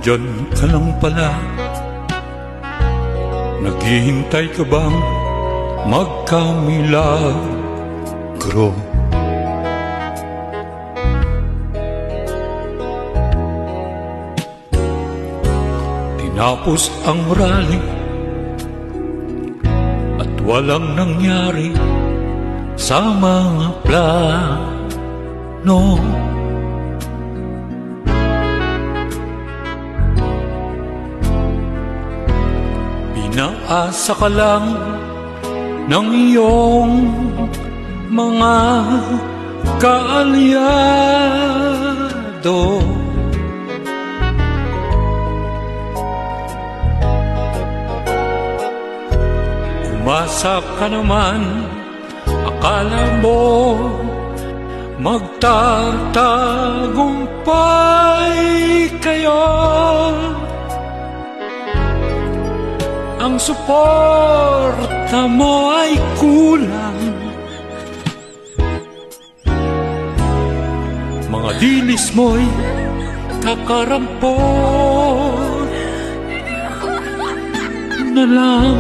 Nandiyan ka lang pala. Naghihintay ka bang magkamilagro? Tinapos ang rally at walang nangyari sa mga plano. Pinaasa ka lang ng iyong mga kaalyado. Umasa ka naman, akala mo magtatagumpay kayo. Ang suporta mo ay kulang, mga dilis mo'y kakarampot na lang.